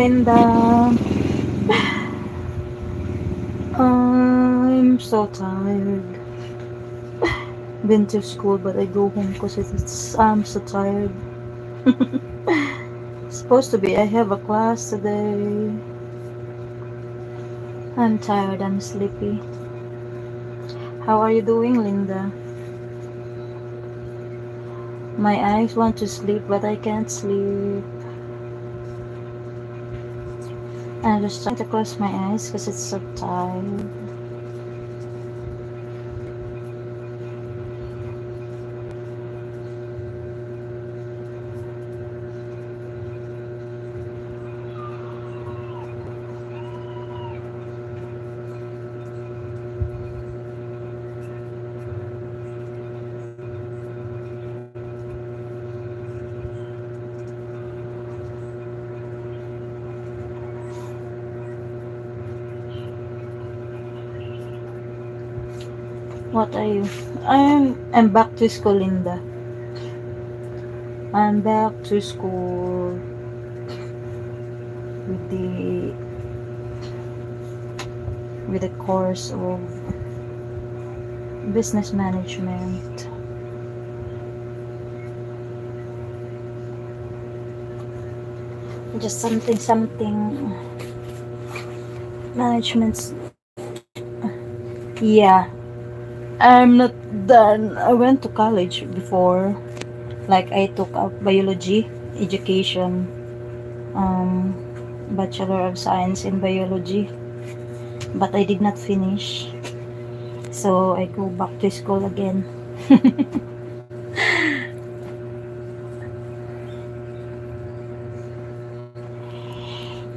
Linda. I'm so tired. Been to school, but I go home because I'm so tired. Supposed to be, I have a class today. I'm tired, I'm sleepy. How are you doing, Linda? My eyes want to sleep, but I can't sleep. I'm just trying to close my eyes because it's so tired. What are you? I'm back to school, Linda. I'm back to school with the course of business management. Just something managements. Yeah, I'm not done. I went to college before. Like I took up biology education, um, Bachelor of Science in Biology, but I did not finish. So I go back to school again.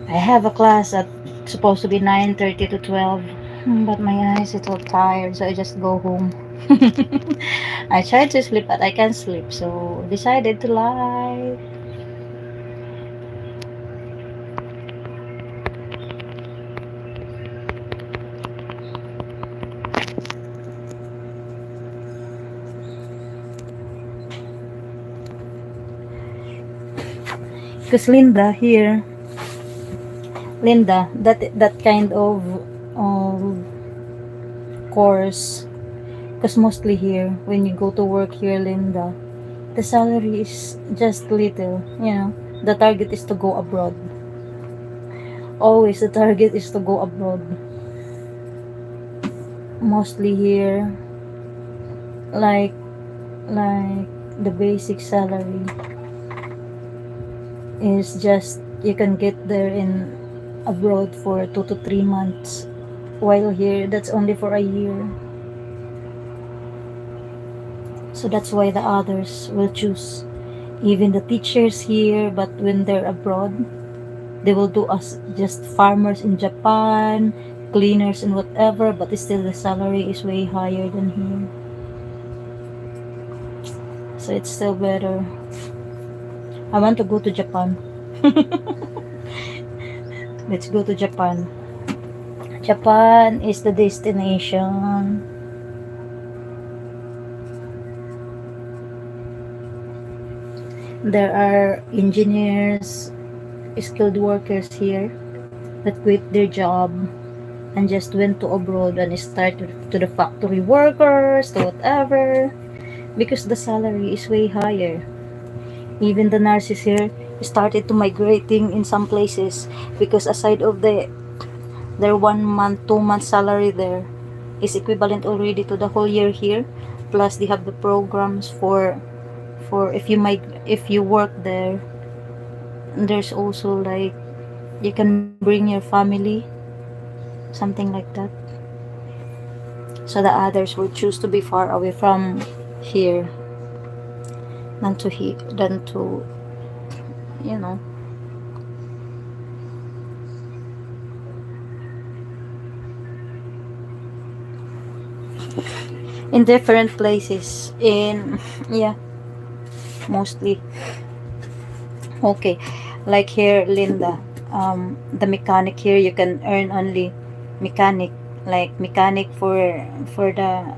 I have a class at supposed to be 9:30 to 12. But my eyes are so tired, so I just go home. I tried to sleep, but I can't sleep, so decided to lie. Because Linda, that kind of course, because mostly here, when you go to work here, Linda, the salary is just little, you know. The target is to go abroad. Always the target is to go abroad. Mostly here, like like the basic salary is just you can get there in abroad for 2 to 3 months, while here that's only for a year. So that's why the others will choose, even the teachers here, but when they're abroad they will do as just farmers in Japan, cleaners and whatever, but still the salary is way higher than here. So it's still better. I want to go to Japan. Let's go to Japan. Japan is the destination. There are engineers, skilled workers here that quit their job and just went to abroad and started to the factory workers, to whatever, because the salary is way higher. Even the nurses here started to migrating in some places because aside of their 1 month, 2 month salary there is equivalent already to the whole year here. Plus they have the programs for if you work there. There's also like you can bring your family, something like that. So the others will choose to be far away from here than to you know in different places in yeah, mostly. Okay, like here, Linda, the mechanic here, you can earn only mechanic, like mechanic for the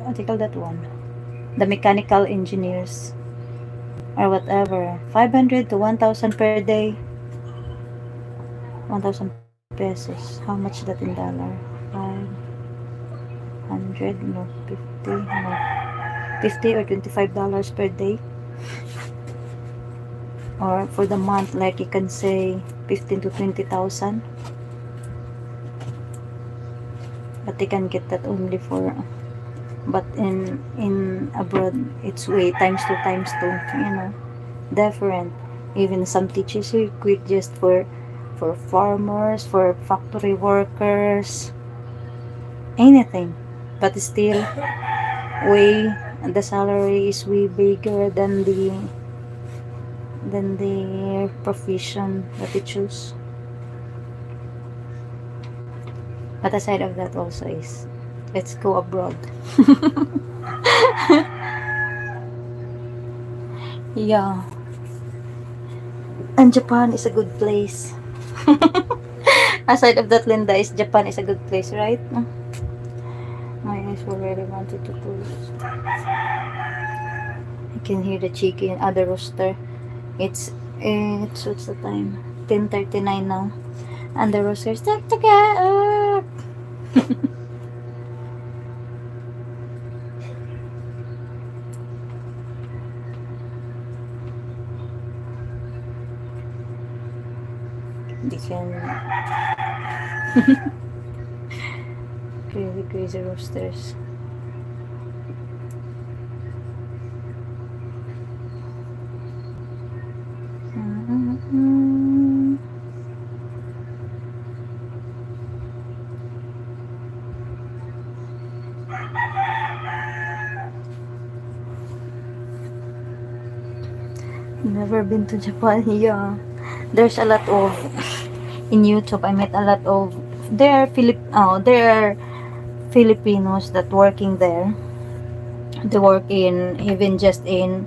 what do you call that one, the mechanical engineers or whatever, 500 to 1,000 per day. 1,000 pesos. How much that in dollar? 500, no, 50, no, 50 or $25 per day. Or for the month, like you can say 15 to 20,000. But they can get that only for, but in abroad, it's way times two, different. Even some teachers who quit just for farmers, for factory workers, anything. But still, way the salary is way bigger than the profession that they choose. But aside of that, also is let's go abroad. Yeah, and Japan is a good place. Aside of that, Linda, is Japan is a good place, right? My eyes already wanted to close. I can hear the chicken, other rooster. It's what's the time? 10:39 now. And the roosters take to get up. They can crazy roosters. Mm-hmm. Never been to Japan. Yeah, there's a lot of in YouTube. I met a lot of there are Filipinos that working there. They work in even just in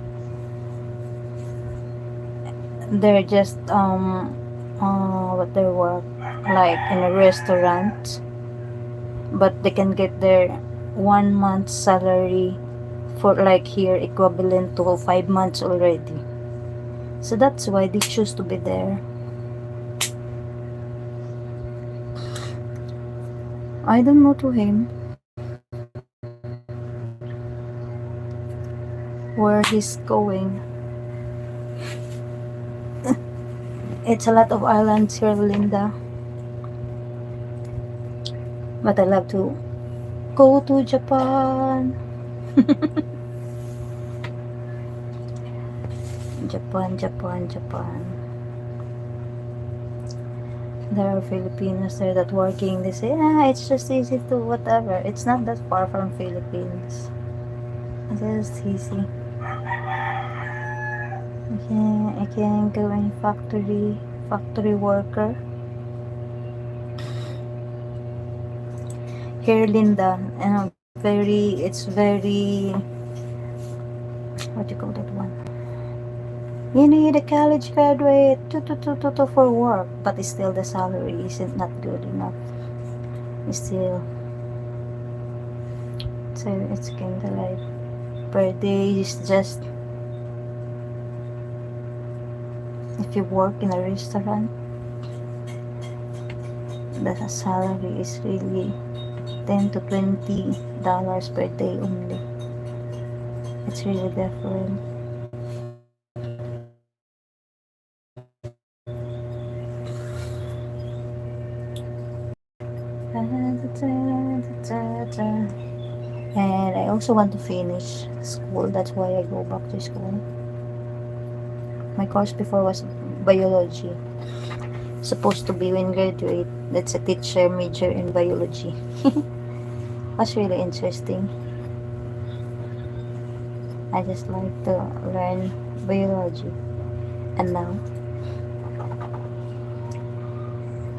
they're just what they work like in a restaurant, but they can get their 1 month salary for like here equivalent to 5 months already. So that's why they choose to be there. I don't know to him where he's going. It's a lot of islands here, Linda. But I love to go to Japan. Japan. There are Filipinos there that working. They say, it's just easy to whatever. It's not that far from Philippines. It is easy. I can go in factory worker. Here, Linda, it's very, what do you call that one? You need a college graduate for work, but still the salary isn't not good enough. Still, so it's kind of like per day is just, if you work in a restaurant, the salary is really $10 to $20 per day only. It's really different. And I also want to finish school. That's why I go back to school. My course before was biology. Supposed to be when graduate. That's a teacher major in biology. That's really interesting. I just like to learn biology. And now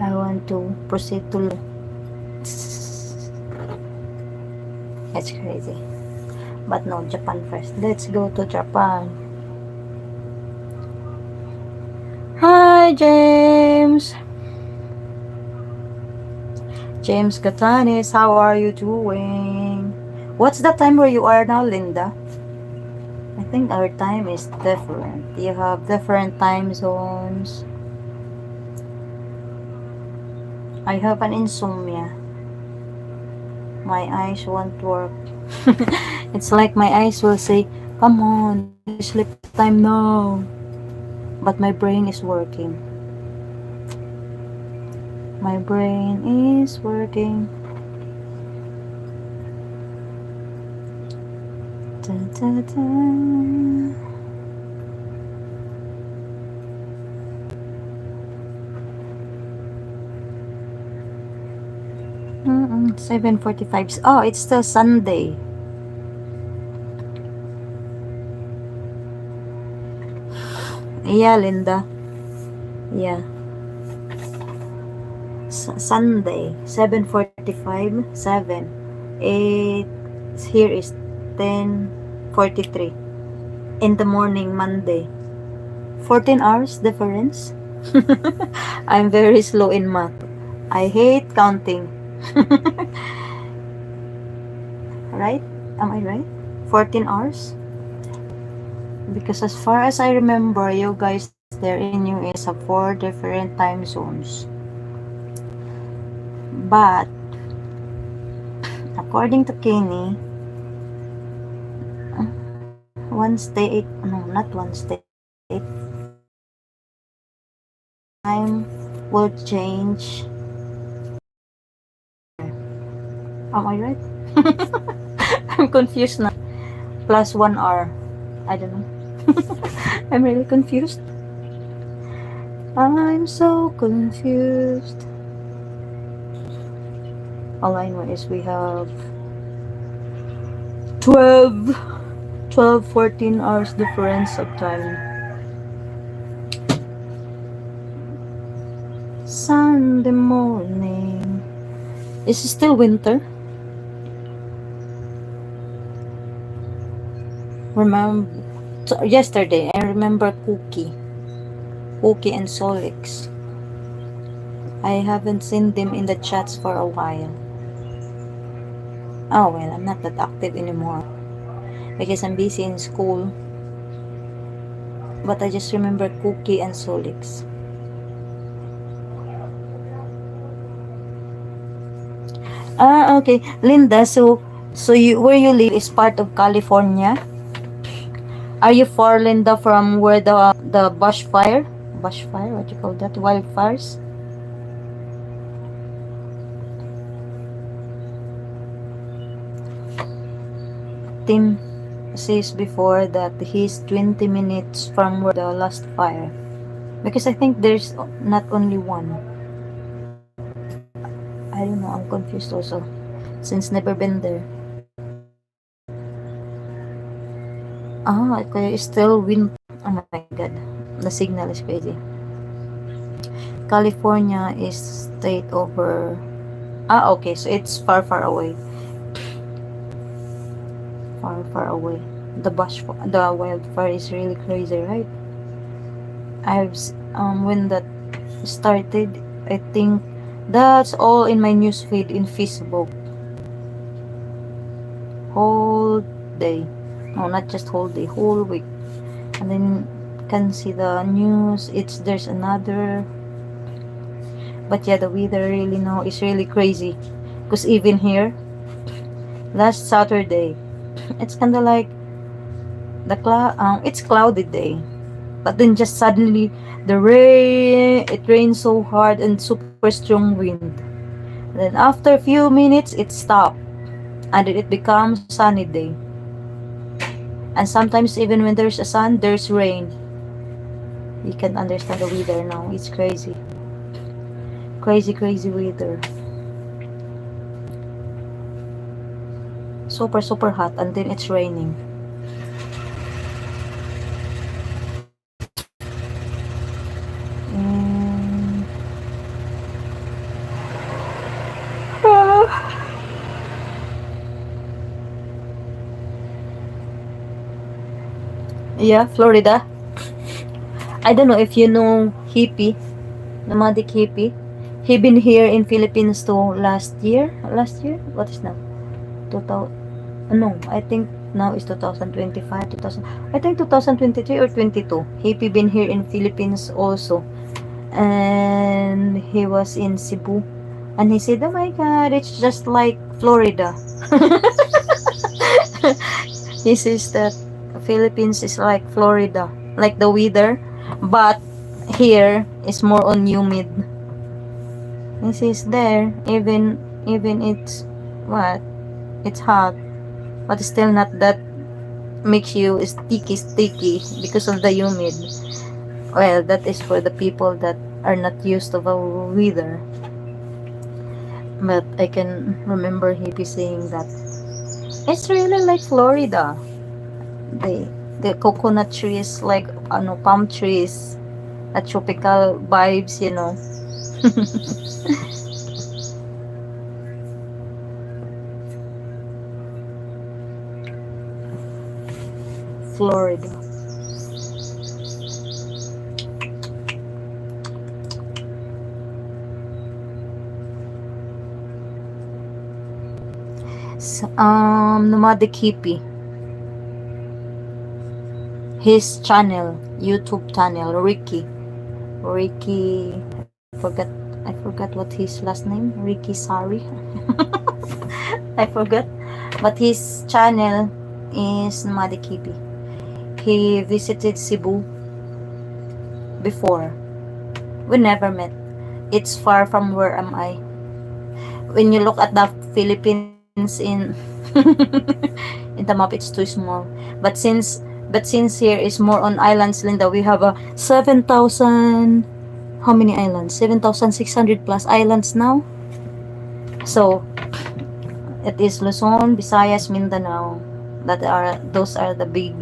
I want to proceed to it's crazy. But no, Japan first. Let's go to Japan. Hi, James. James Gatanis, how are you doing? What's the time where you are now, Linda? I think our time is different. You have different time zones. I have an insomnia. My eyes won't work. It's like my eyes will say, come on, it's sleep time now. But my brain is working. My brain is working. Da, da, da. 7:45. Oh, it's still Sunday. Yeah, Linda. Yeah. Sunday. 7:45. 7. 8. Here is 10:43. In the morning, Monday. 14 hours difference. I'm very slow in math. I hate counting. Right? Am I right? 14 hours? Because as far as I remember, you guys there in US have 4 different time zones. But, according to Kenny, one state, no, not one state, time will change. Am I right? I'm confused now. Plus 1 hour. I don't know. I'm really confused. I'm so confused. All I know is we have 12, 14 hours difference of time. Sunday morning. Is it still winter? Remember, yesterday, I remember Cookie and Solix. I haven't seen them in the chats for a while. Oh well, I'm not that active anymore because I'm busy in school. But I just remember Cookie and Solix. Ah, okay. Linda, so you where you live is part of California? Are you far, Linda, from where the bushfire, what you call that, wildfires? Tim says before that he's 20 minutes from where the last fire. Because I think there's not only one. I don't know, I'm confused also. Since never been there. Ah, okay, it's still wind. Oh my god. The signal is crazy. California is state over. Ah, okay, so it's far away. Far away. The wildfire is really crazy, right? When that started, I think that's all in my newsfeed in Facebook. Whole day. No, not just whole day, whole week. And then can see the news. There's another. But yeah, the weather really now is really crazy. Because even here, last Saturday, it's kind of like it's cloudy day. But then just suddenly, it rains so hard and super strong wind. Then after a few minutes, it stopped. And then it becomes sunny day. And sometimes even when there's a sun, there's rain. You can understand the weather now. It's crazy. Crazy weather. Super hot and then it's raining. And yeah, Florida. I don't know if you know Hippie, nomadic Hippie. He been here in Philippines too last year. Last year? What is now? 2000. No, I think now is 2025, 2000. I think 2023 or 22. Hippie been here in Philippines also. And he was in Cebu And he said, oh my god, it's just like Florida. He says that Philippines is like Florida, like the weather, but here is more on humid. He says there, even it's what? It's hot, but it's still not that makes you sticky because of the humid. Well, that is for the people that are not used to the weather. But I can remember he be saying that it's really like Florida. The the coconut trees, like palm trees, a tropical vibes, you know. Florida. Nomadic hippie. His channel, YouTube channel, Ricky. I forgot what his last name. Ricky Sari. I forgot. But his channel is Nomadic hippie. He visited Cebu before. We never met. It's far from where am I. When you look at the Philippines in in the map, it's too small. But since here is more on islands, Linda, we have a 7,000, how many islands? 7,600 plus islands now. So it is Luzon, Visayas, Mindanao. Those are the big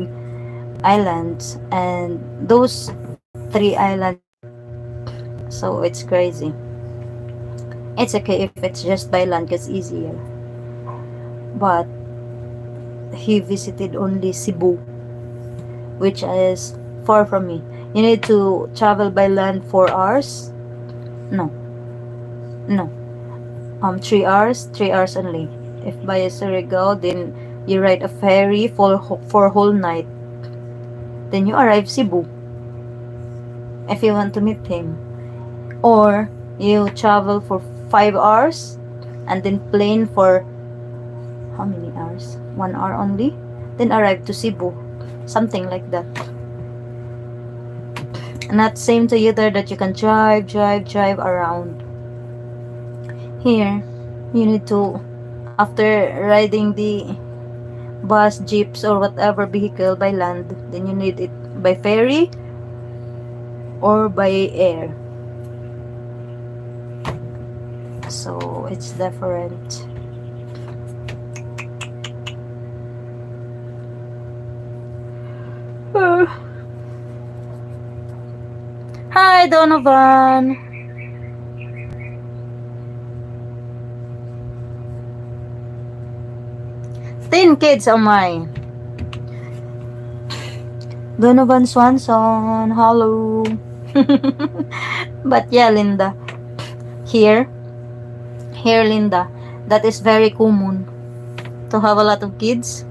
islands, and those three islands. So it's crazy. It's okay if it's just by land, cause easier. But he visited only Cebu, which is far from me. You need to travel by land 4 hours. No, no. 3 hours only. If by a Surigao, then you ride a ferry for whole night. Then you arrive Cebu if you want to meet him. Or you travel for 5 hours and then plane for how many hours? 1 hour only. Then arrive to Cebu. Something like that. Not same to you there that you can drive around. Here, you need to, after riding the bus, jeeps, or whatever vehicle by land, then you need it by ferry or by air. So it's different. Hi, Donovan. 10 kids are mine. Donovan Swanson, hello. But yeah, Linda, here, Linda, that is very common to have a lot of kids.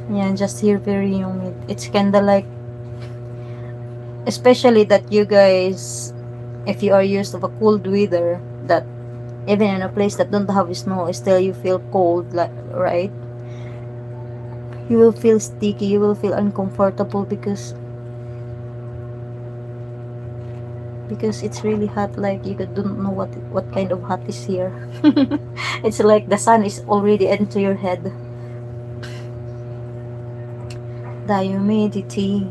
Yeah, just here very humid. It's kinda like, especially that you guys, if you are used to a cold weather, that even in a place that don't have snow, still you feel cold, like, right? You will feel sticky, you will feel uncomfortable because it's really hot, like you don't know what kind of hot is here. It's like the sun is already into your head. The humidity.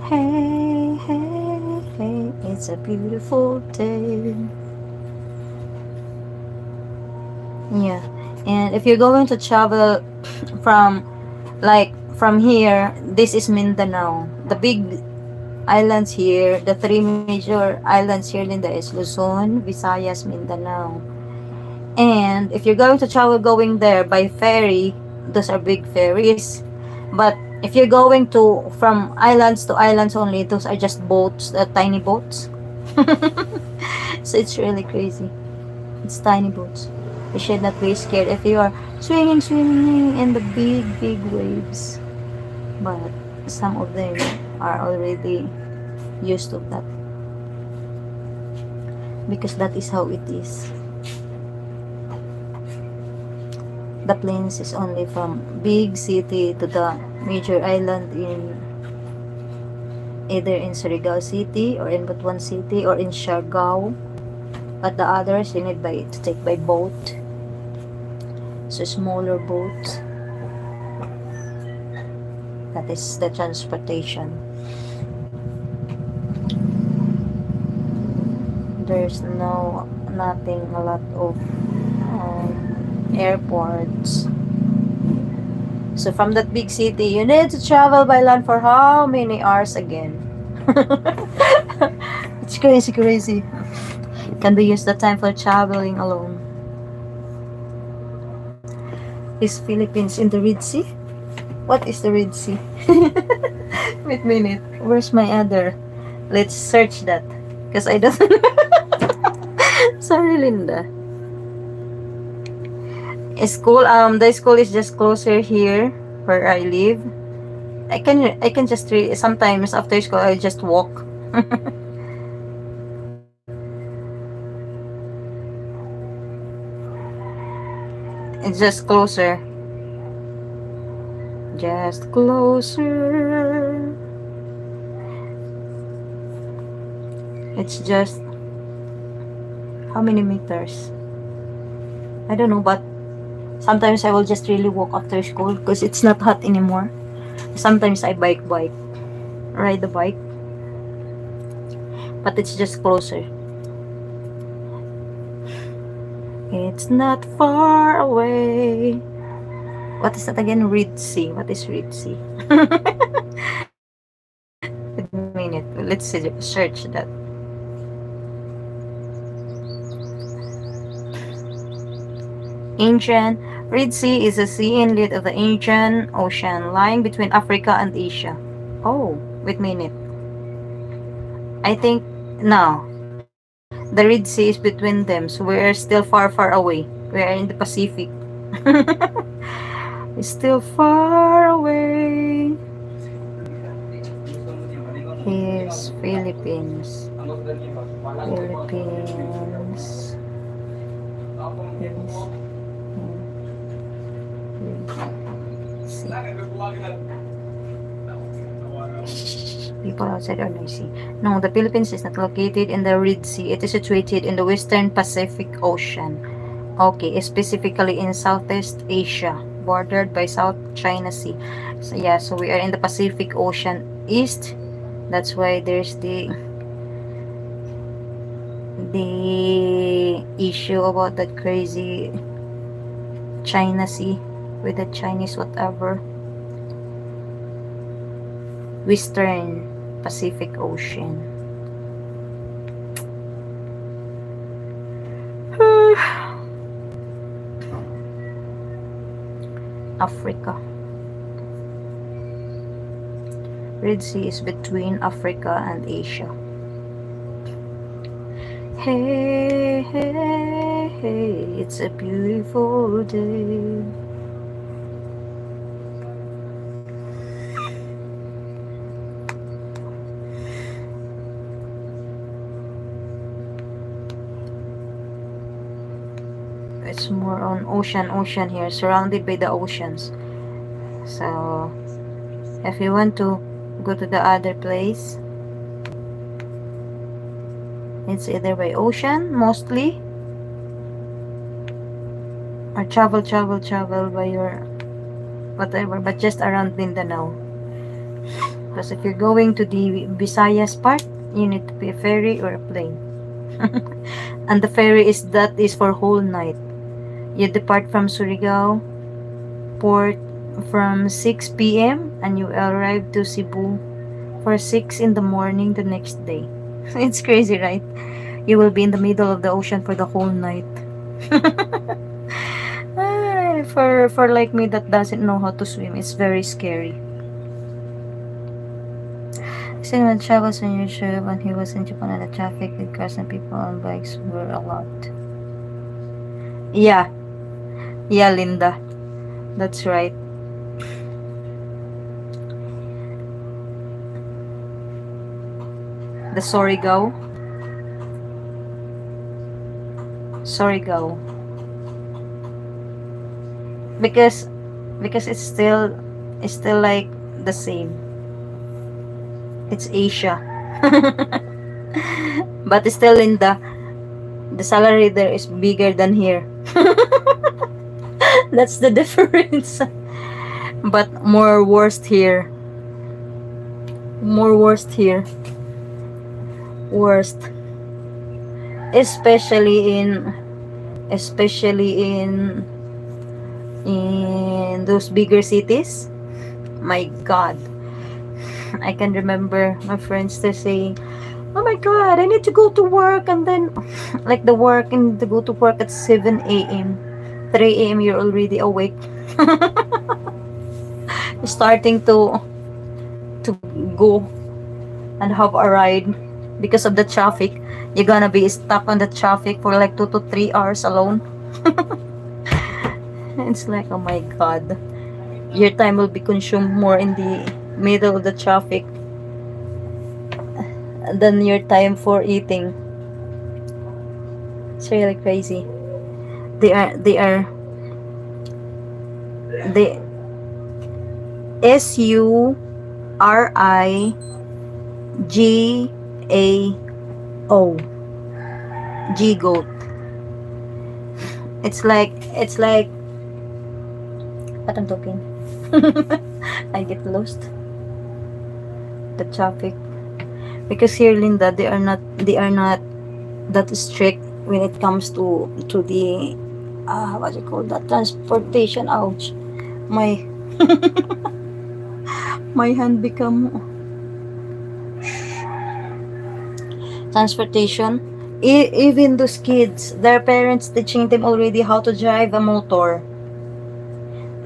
Hey, hey, hey, it's a beautiful day. Yeah. And if you're going to travel from, like, from here, this is Mindanao. The big islands here, the three major islands here, Linda, is Luzon, Visayas, Mindanao. And if you're going to travel going there by ferry, those are big ferries. But if you're going to from islands to islands only, those are just boats, tiny boats. So it's really crazy. It's tiny boats. You should not be scared if you are swimming in the big waves. But some of them are already used to that because that is how it is. The plains is only from big city to the major island in either in Surigao City or in Butuan City or in Siargao. But the others you need by to take by boat. So smaller boats. That is the transportation. There's nothing a lot of airports. So from that big city, you need to travel by land for how many hours again? It's crazy. Can we use the time for traveling alone? Is Philippines in the Red Sea? What is the Red Sea? Wait a minute. Where's my other? Let's search that. Because I don't Sorry, Linda. The school is just closer here where I live. I can just sometimes after school I just walk. It's just closer. Just closer. It's just how many meters? I don't know, but sometimes I will just really walk after school because it's not hot anymore. Sometimes I ride the bike, but it's just closer. It's not far away. What is that again? Red Sea. What is Red Sea? Wait a minute. Let's search that. Ancient Red Sea is a sea inlet of the Indian Ocean, lying between Africa and Asia. Oh, wait a minute. I think no. The Red Sea is between them, so we're still far away. We are in the Pacific. It's still far away. Here's Philippines. Philippines. People outside are noisy. No, the Philippines is not located in the Red Sea. It is situated in the Western Pacific Ocean. Okay, specifically in Southeast Asia, bordered by South China Sea. So yeah, so we are in the Pacific Ocean East. That's why there's the issue about that crazy China Sea with the Chinese whatever. Western Pacific Ocean. Africa. Red Sea is between Africa and Asia. Hey, hey, hey, it's a beautiful day. It's more on ocean here, surrounded by the oceans. So if you want to go to the other place, it's either by ocean mostly, or travel by your whatever, but just around Mindanao. Because if you're going to the Visayas part, you need to be a ferry or a plane. And the ferry is for whole night. You depart from Surigao port from 6 p.m. and you arrive to Cebu for 6 in the morning the next day. It's crazy, right? You will be in the middle of the ocean for the whole night. For like me that doesn't know how to swim, it's very scary. Someone travels on your ship when he was in Japan and the traffic with cars and people on bikes were a lot. Yeah, Yeah, Linda. That's right. The Surigao. Surigao. Because it's still like the same. It's Asia. But still, Linda, the salary there is bigger than here. That's the difference. But more worst here. More worst here. Worst. Especially in especially in those bigger cities. My God. I can remember my friends to say, "Oh my God, I need to go to work," and then like the work and to go to work at 7 a.m. 3 a.m. you're already awake. Starting to go and have a ride because of the traffic. You're gonna be stuck on the traffic for like 2 to 3 hours alone. It's like, oh my God, your time will be consumed more in the middle of the traffic than your time for eating. It's really crazy. They SURIGAO, G goat. It's like what I'm talking. I get lost. The traffic. Because here, Linda, they are not that strict when it comes to the what do you call that, transportation. Ouch, my my hand become transportation. Even those kids, their parents teaching them already how to drive a motor.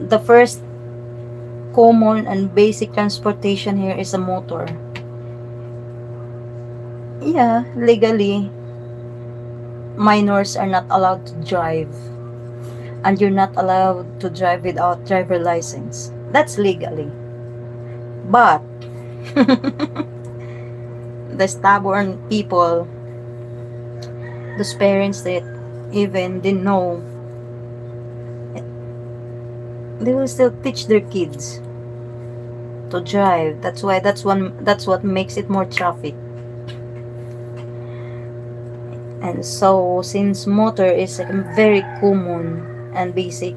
The first common and basic transportation here is a motor. Yeah, legally minors are not allowed to drive, and you're not allowed to drive without driver license. That's legally. But the stubborn people, those parents that even didn't know, they will still teach their kids to drive. That's what makes it more traffic. And so since motor is a very common and basic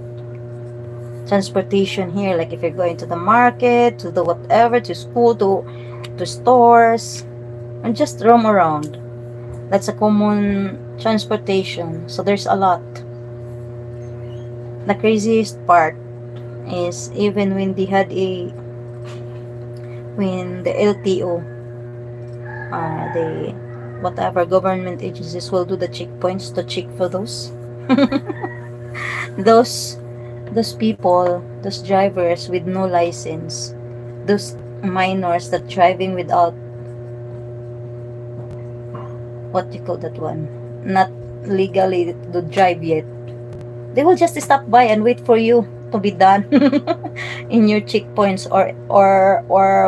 transportation here, like if you're going to the market, to the whatever, to school, to stores, and just roam around, that's a common transportation. So there's a lot. The craziest part is even when they had a when the LTO, the whatever government agencies will do the checkpoints to check for those those people, those drivers with no license, those minors that driving without, what you call that one, not legally to drive yet, they will just stop by and wait for you to be done in your checkpoints, or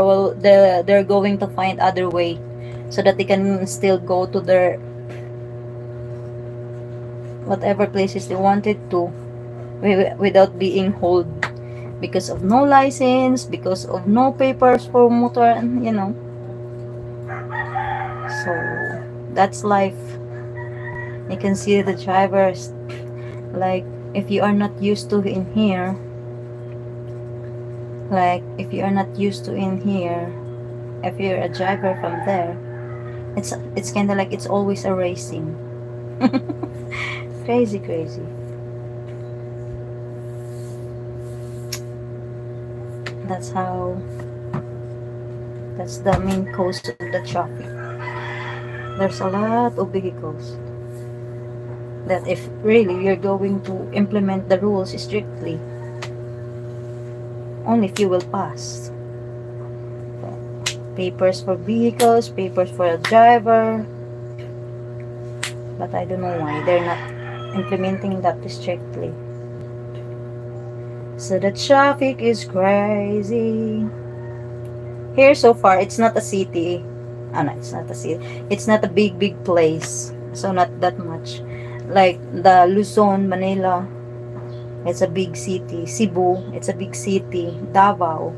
will they're going to find other way so that they can still go to their whatever places they wanted to without being hold because of no license, because of no papers for motor, and so that's life. You can see the drivers, like if you are not used to in here, like if you're a driver from there, it's kind of like it's always a racing. Crazy. That's how that's the main cause of the traffic. There's a lot of vehicles that if really you're going to implement the rules strictly, only few will pass. Papers for vehicles, papers for a driver, but I don't know why they're not implementing that strictly. So the traffic is crazy. Here so far, it's not a city. Ah, no, it's not a city. It's not a big place. So not that much. Like the Luzon, Manila, it's a big city. Cebu, it's a big city. Davao.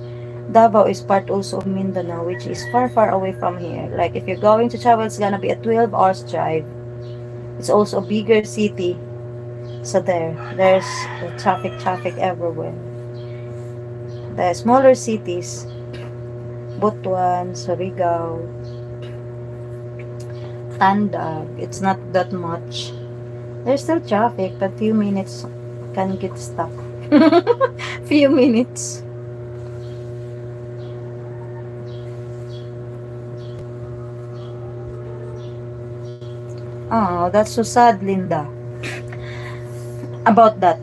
Davao is part also of Mindanao, which is far away from here. Like if you're going to travel, it's gonna be a 12 hours drive. It's also a bigger city. So there's traffic everywhere. The smaller cities, Butuan, Surigao, Tandag, it's not that much. There's still traffic, but few minutes can get stuck. Few minutes. Oh, that's so sad, Linda. About that,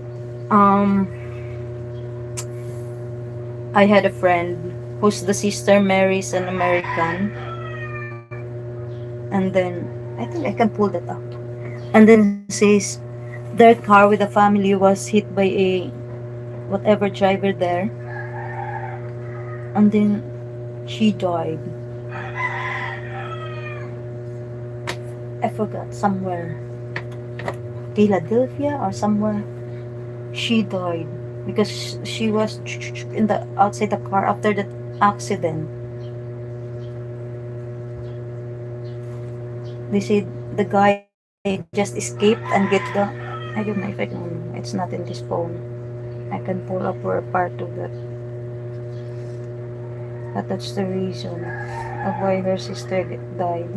um, I had a friend whose the sister marries an American, and then I think I can pull that up. And then says their car with the family was hit by a whatever driver there, and then she died. I forgot, somewhere, Philadelphia or somewhere. She died because she was in the outside the car after that accident. They said the guy just escaped and get the, I don't know if I can, it's not in this phone. I can pull up for a part of that. But that's the reason of why her sister died.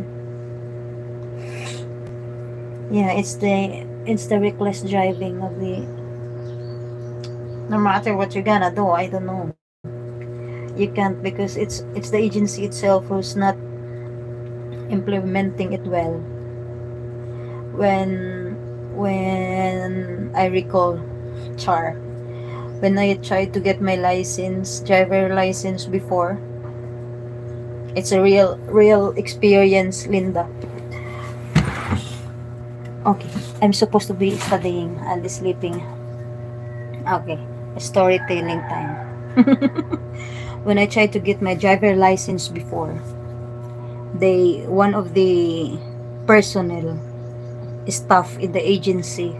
Yeah, it's the reckless driving of the, no matter what you're gonna do, I don't know. You can't because it's the agency itself who's not implementing it well. When I recall, Char, when I tried to get my license, driver license before, it's a real experience, Linda. Okay, I'm supposed to be studying and sleeping. Okay, storytelling time. When I tried to get my driver license before, one of the personnel staff in the agency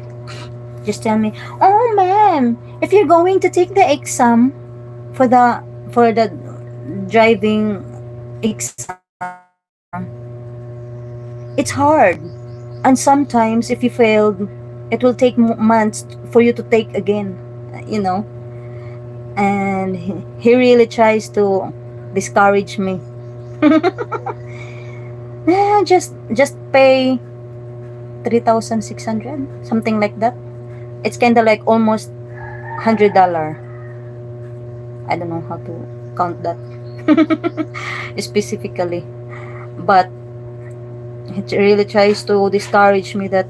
just tell me, "Oh, ma'am, if you're going to take the exam for the driving exam, it's hard, and sometimes if you failed, it will take months for you to take again, you know." And he really tries to discourage me. Yeah, just pay 3,600, something like that. It's kind of like almost $100. I don't know how to count that specifically, but it really tries to discourage me that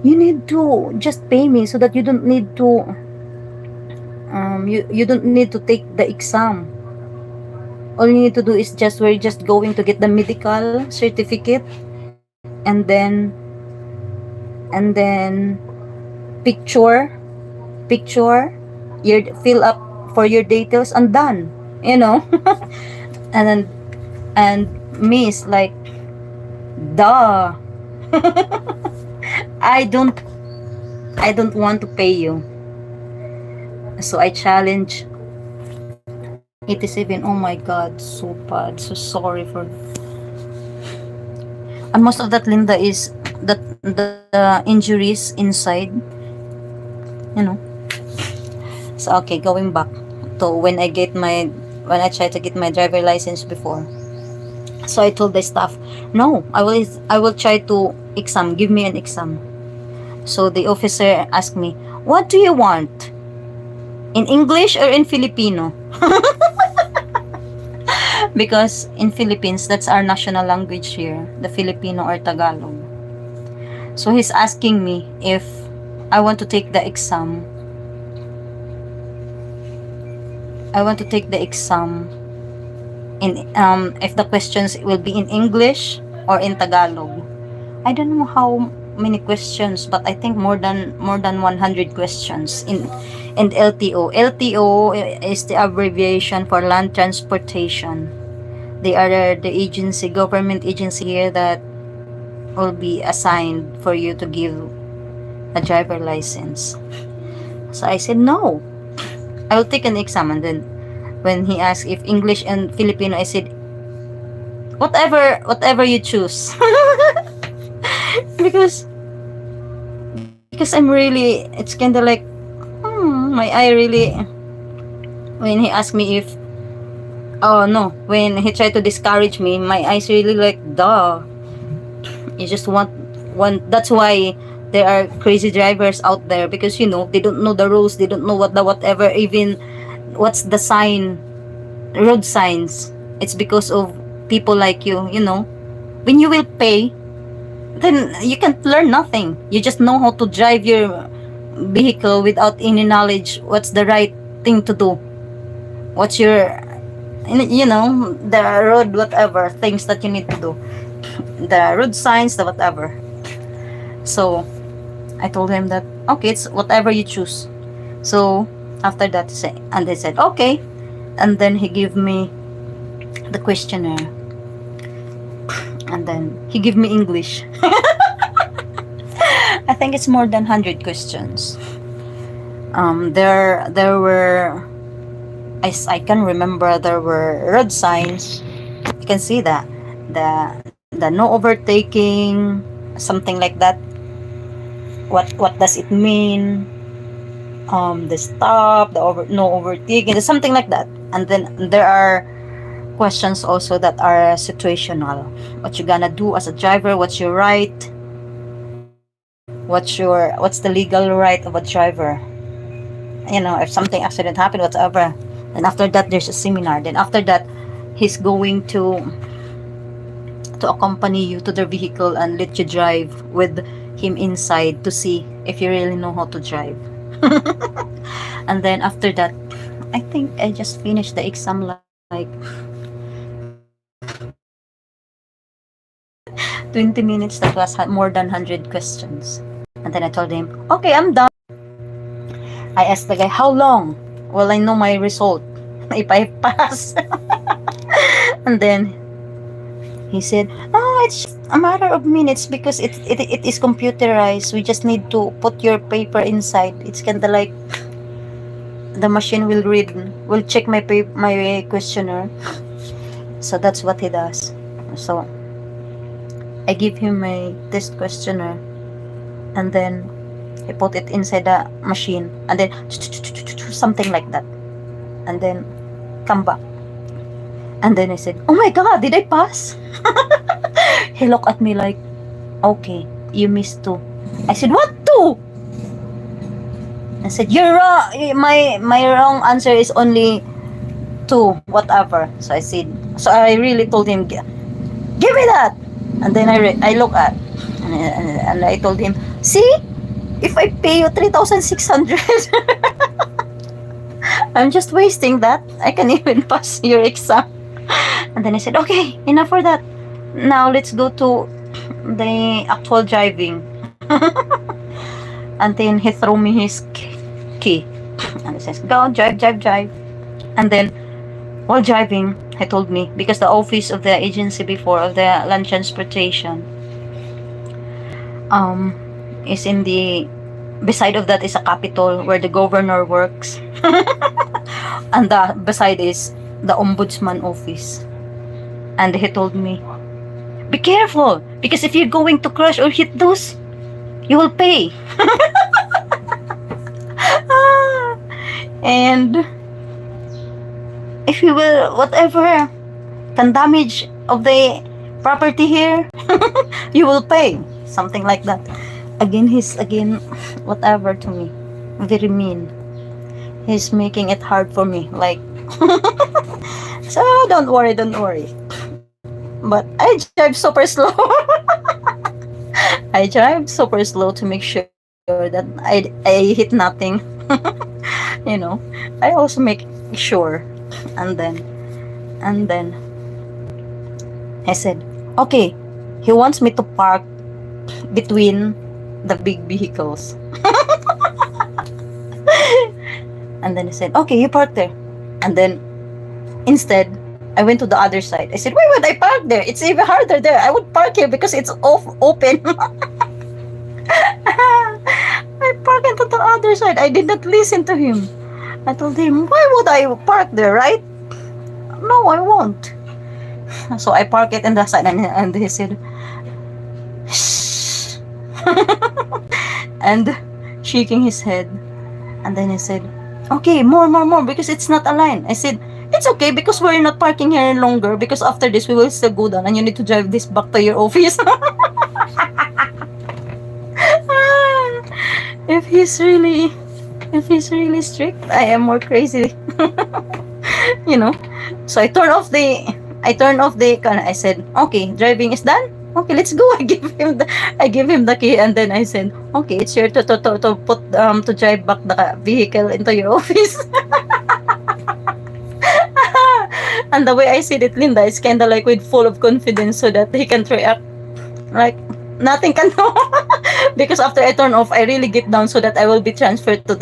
you need to just pay me so that you don't need to you don't need to take the exam. All you need to do is we're just going to get the medical certificate, and then picture your fill up for your details and done, you know. and then and me is like, duh. I don't I don't want to pay you. So I challenge 87. Oh my god, so bad. So sorry for. And most of that, Linda, is that the injuries inside, you know. So okay, going back to when I tried to get my driver license before. So I told the staff, no, I will try to exam. Give me an exam. So the officer asked me, what do you want? In English or in Filipino? Because in Philippines, that's our national language here, the Filipino or Tagalog. So he's asking me if I want to take the exam. I want to take the exam in if the questions will be in English or in Tagalog. I don't know many questions, but I think more than 100 questions in LTO. LTO is the abbreviation for land transportation. They are the agency, government agency here that will be assigned for you to give a driver license. So I said no. I will take an exam. And then when he asked if English and Filipino, I said whatever you choose. because because I'm really, it's kind of like my eye really, when he asked me if, oh no, when he tried to discourage me, my eyes really like, duh, you just want. That's why there are crazy drivers out there, because they don't know the rules, they don't know what the whatever, even what's the sign, road signs. It's because of people like you. When you will pay, then you can't learn nothing. You just know how to drive your vehicle without any knowledge what's the right thing to do, what's your, the road whatever things that you need to do, the road signs, the whatever. So I told him that okay, it's whatever you choose. So after that, and they said okay, and then he gave me the questionnaire, and then he gave me English. I think it's more than 100 questions. There were, I can remember, there were road signs. You can see that the no overtaking, something like that. What does it mean? The stop, no overtaking, something like that. And then there are questions also that are situational. What you gonna do as a driver? What's your right? What's the legal right of a driver? If something accident happened, whatever. Then after that, there's a seminar. Then after that, he's going to accompany you to the vehicle and let you drive with him inside to see if you really know how to drive. And then after that, I think I just finished the exam like 20 minutes. That was more than 100 questions. And then I told him, okay, I'm done. I asked the guy, how long will I know my result if I pass? And then he said, oh, it's just a matter of minutes because it is computerized. We just need to put your paper inside. It's kind of like the machine will check my questionnaire. So that's what he does. So I give him my test questionnaire, and then he put it inside the machine, and then something like that, and then come back. And then I said, oh my god, did I pass? He looked at me like, okay, you missed 2. I said, what 2? I said, you're wrong. My wrong answer is only 2, whatever. So I really told him, give me that. And then I look at, and I told him, see, if I pay you 3,600, I'm just wasting that. I can even pass your exam. And then I said, okay, enough for that. Now let's go to the actual driving. And then he threw me his key. And he says, go, drive. And then while driving, he told me, because the office of the agency before, of the land transportation, is in the, beside of that is a capitol where the governor works. And the beside is the ombudsman office. And he told me, be careful, because if you're going to crash or hit those, you will pay. And if you will, whatever can damage of the property here, you will pay. Something like that. Again, whatever to me. Very mean. He's making it hard for me. Like, so don't worry. But I drive super slow. I drive super slow to make sure that I hit nothing. I also make sure. And then I said, okay, he wants me to park between the big vehicles. And then he said, okay, you park there. And then instead, I went to the other side. I said, why would I park there? It's even harder there. I would park here because it's open. I parked into the other side. I did not listen to him. I told him, why would I park there, right? No, I won't. So I parked it in the side, and he said, shh. And shaking his head. And then he said, okay, more, because it's not aligned. I said, it's okay because we're not parking here longer, because after this we will still go down and you need to drive this back to your office. if he's really strict, I am more crazy. You know. So I turned off the I said, okay, driving is done. Okay, let's go. I give him the key, and then I said, okay, it's your to put to drive back the vehicle into your office. And the way I said it, Linda, is kind of like with full of confidence, so that he can react like nothing can do. Because after I turn off, I really get down so that I will be transferred to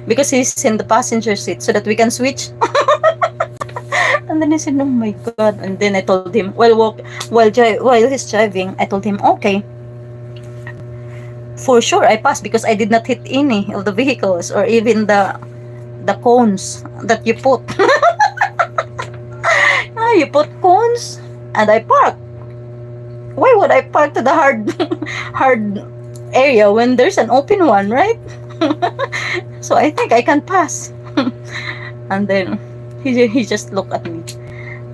because he's in the passenger seat, so that we can switch. And then I said, oh my god. And then I told him, while he's driving, I told him, okay, for sure I passed because I did not hit any of the vehicles or even the cones that you put. You put cones and I parked. Why would I park to the hard area when there's an open one, right? So I think I can pass. And then he just looked at me,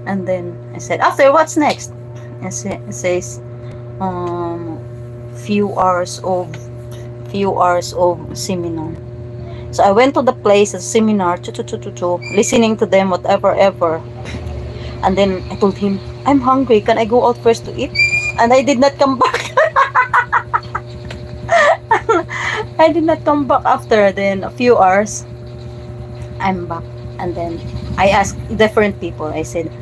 and then I said, after, what's next? It says few hours of seminar. So I went to the place, a seminar, listening to them, whatever ever. And then I told him, I'm hungry, can I go out first to eat? And I did not come back. I did not come back after. Then a few hours, I'm back. And then I asked different people. I said,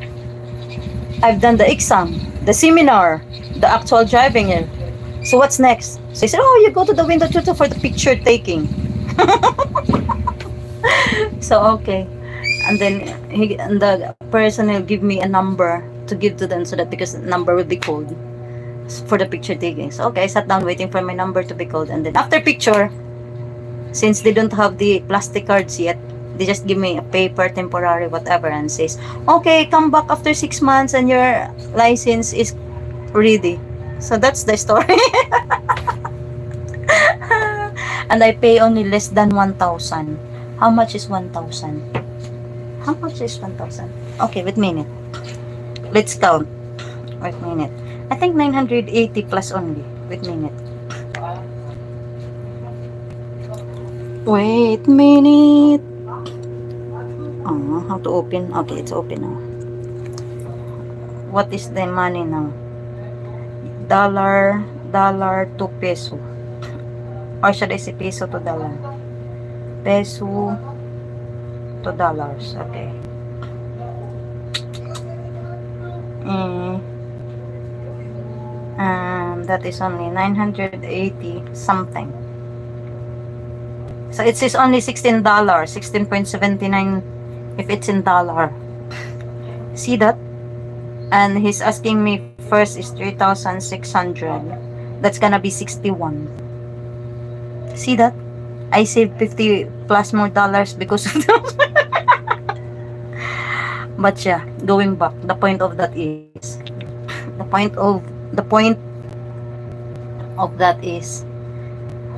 I've done the exam, the seminar, the actual driving here. So what's next? So he said, oh, you go to the window for the picture taking. So okay. And then the person will give me a number to give to them, so that because the number will be called for the picture taking. So okay, I sat down waiting for my number to be called. And then after picture, since they don't have the plastic cards yet, they just give me a paper, temporary, whatever, and says, okay, come back after 6 months and your license is ready. So that's the story. And I pay only less than 1,000. How much is 1,000? How much is 1,000? Okay, wait a minute. Let's count. Wait a minute. I think 980 plus only. Wait a minute. Wait a minute. Oh, how to open? Okay, it's open now. What is the money now? Dollar to peso. Or should I say peso to dollar? Peso to dollars. Okay. That is only 980 something. So it says only $16, 16.79 if it's in dollar. See that? And he's asking me first is 3,600. That's gonna be 61. See that? I saved 50 plus more dollars because of that. But yeah, going back, the point of that is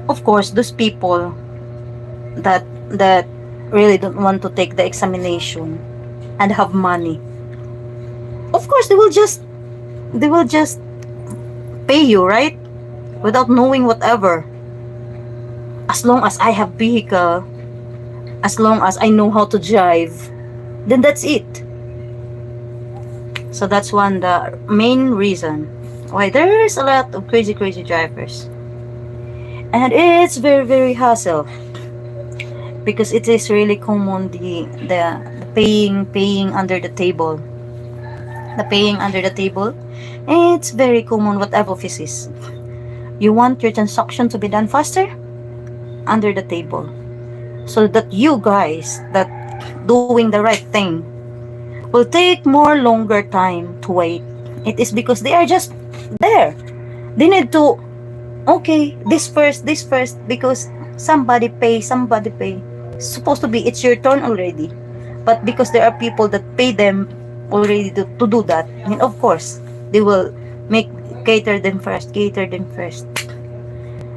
of course, those people that really don't want to take the examination and have money, of course they will just pay you, right? Without knowing whatever. As long as I have vehicle, as long as I know how to drive, then that's it. So that's the main reason why there's a lot of crazy drivers. And it's very hassle, because it is really common, the paying under the table. The paying under the table, it's very common, whatever office is. You want your transaction to be done faster? Under the table. So that you guys that doing the right thing will take more longer time to wait. It is because they are just there. They need to, okay, this first, because somebody pay. It's supposed to be, it's your turn already. But because there are people that pay them already to do that, and of course, they will make, cater them first.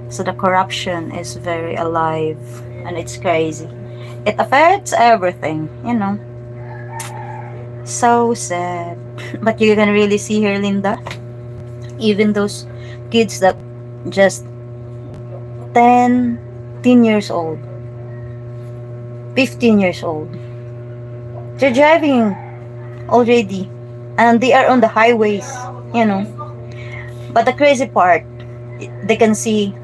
So the corruption is very alive and it's crazy. It affects everything, you know. So sad. But you can really see here, Linda, even those kids that just 10, 10 years old, 15 years old, they're driving already and they are on the highways, you know. But the crazy part, they can see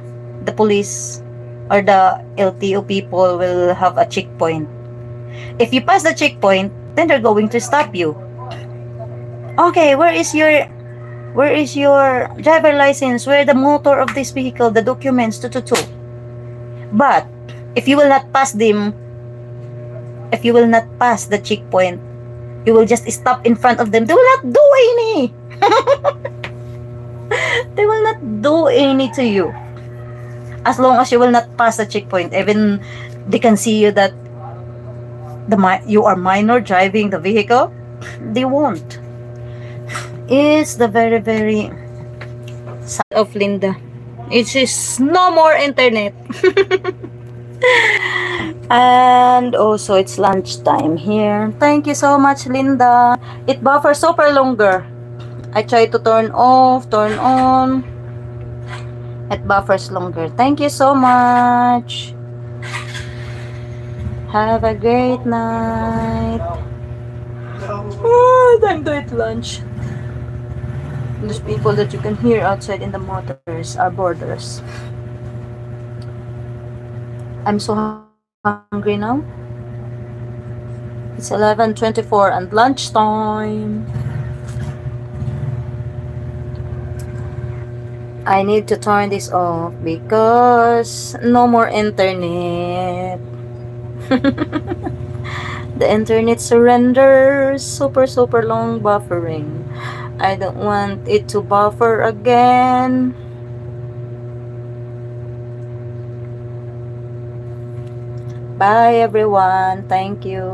the police or the LTO people will have a checkpoint. If you pass the checkpoint, then they're going to stop you. Okay, where is your driver license? Where the motor of this vehicle, the documents, to. But if you will not pass them, if you will not pass the checkpoint, you will just stop in front of them. They will not do any. They will not do any to you. As long as you will not pass the checkpoint, even they can see you that you are minor driving the vehicle, they won't. It's the very, very sad of Linda. It is no more internet. And also it's lunchtime here. Thank you so much, Linda. It buffers super longer. I try to turn off, turn on. It buffers longer. Thank you so much. Have a great night. Oh, time to eat lunch. Those people that you can hear outside in the motors are boarders. I'm so hungry now. It's 11:24 and lunchtime. I need to turn this off because no more internet. The internet surrenders. Super, super long buffering. I don't want it to buffer again. Bye everyone. Thank you.